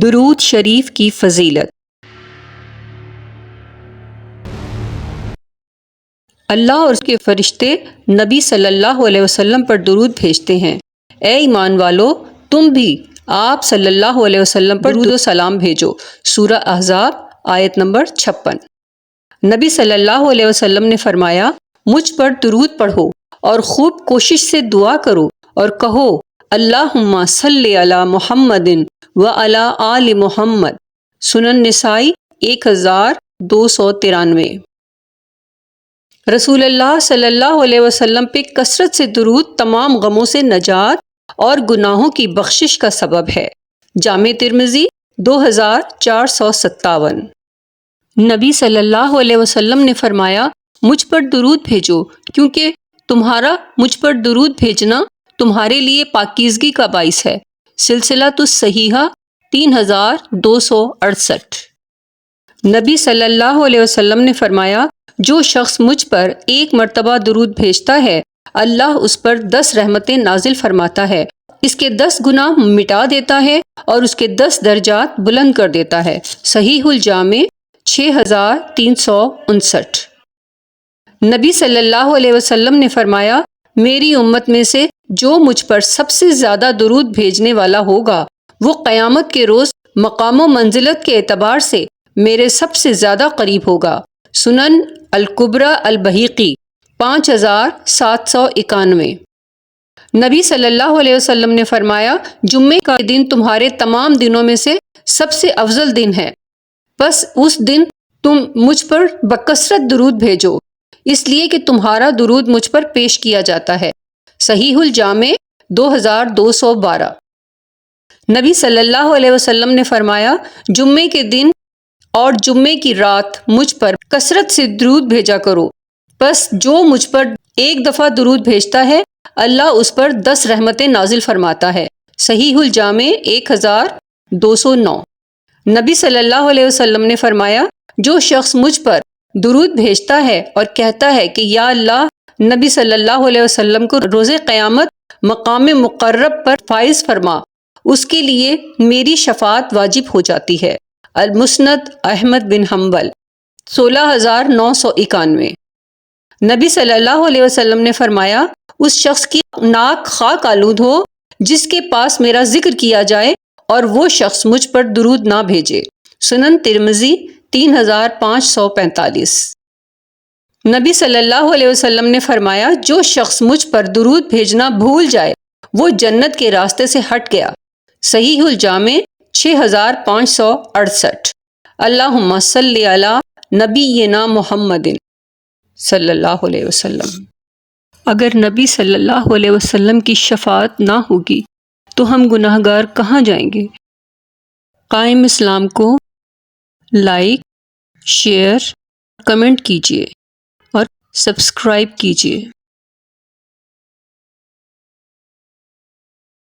درود شریف کی فضیلت۔ اللہ اور اس کے فرشتے نبی صلی اللہ علیہ وسلم پر درود بھیجتے ہیں۔ اے ایمان والو، تم بھی آپ صلی اللہ علیہ وسلم پر درود و سلام بھیجو۔ سورہ احزاب آیت نمبر 56۔ نبی صلی اللہ علیہ وسلم نے فرمایا، مجھ پر درود پڑھو اور خوب کوشش سے دعا کرو اور کہو، اللہم صلی علی محمد وعلی آل محمد۔ سنن نسائی 1293۔ رسول اللہ صلی اللہ علیہ وسلم پہ کثرت سے درود تمام غموں سے نجات اور گناہوں کی بخشش کا سبب ہے۔ جامع ترمذی 2457۔ نبی صلی اللہ علیہ وسلم نے فرمایا، مجھ پر درود بھیجو کیونکہ تمہارا مجھ پر درود بھیجنا تمہارے لیے پاکیزگی کا باعث ہے۔ سلسلۃ الصحیحہ 3268۔ نبی صلی اللہ علیہ وسلم نے فرمایا، جو شخص مجھ پر ایک مرتبہ درود بھیجتا ہے، اللہ اس پر 10 رحمتیں نازل فرماتا ہے، اس کے 10 گناہ مٹا دیتا ہے اور اس کے 10 درجات بلند کر دیتا ہے۔ صحیح الجامع 6359۔ نبی صلی اللہ علیہ وسلم نے فرمایا، میری امت میں سے جو مجھ پر سب سے زیادہ درود بھیجنے والا ہوگا، وہ قیامت کے روز مقام و منزلت کے اعتبار سے میرے سب سے زیادہ قریب ہوگا۔ سنن الکبریٰ البیہقی 5791۔ نبی صلی اللہ علیہ وسلم نے فرمایا، جمعے کا دن تمہارے تمام دنوں میں سے سب سے افضل دن ہے، بس اس دن تم مجھ پر بکثرت درود بھیجو، اس لیے کہ تمہارا درود مجھ پر پیش کیا جاتا ہے۔ صحیح الجامع 2212۔ نبی صلی اللہ علیہ وسلم نے فرمایا، جمعے کے دن اور جمعے کی رات مجھ پر کثرت سے درود بھیجا کرو، بس جو مجھ پر ایک دفعہ درود بھیجتا ہے، اللہ اس پر 10 رحمتیں نازل فرماتا ہے۔ صحیح الجامع 1209۔ نبی صلی اللہ علیہ وسلم نے فرمایا، جو شخص مجھ پر درود بھیجتا ہے اور کہتا ہے کہ یا اللہ، نبی صلی اللہ علیہ وسلم کو روز قیامت مقام مقرب پر فائز فرما، اس کے لیے میری شفاعت واجب ہو جاتی ہے۔ المسند احمد بن حنبل 16991۔ نبی صلی اللہ علیہ وسلم نے فرمایا، اس شخص کی ناک خاک آلود ہو جس کے پاس میرا ذکر کیا جائے اور وہ شخص مجھ پر درود نہ بھیجے۔ سنن ترمذی 3545۔ نبی صلی اللہ علیہ وسلم نے فرمایا، جو شخص مجھ پر درود بھیجنا بھول جائے، وہ جنت کے راستے سے ہٹ گیا۔ صحیح الجامع 6568۔ اللہم صلی علی نبینا محمد صلی اللہ علیہ وسلم۔ اگر نبی صلی اللہ علیہ وسلم کی شفاعت نہ ہوگی تو ہم گناہ گار کہاں جائیں گے؟ قائم اسلام کو لائک، شیئر، کمنٹ کیجیے اور سبسکرائب کیجیے۔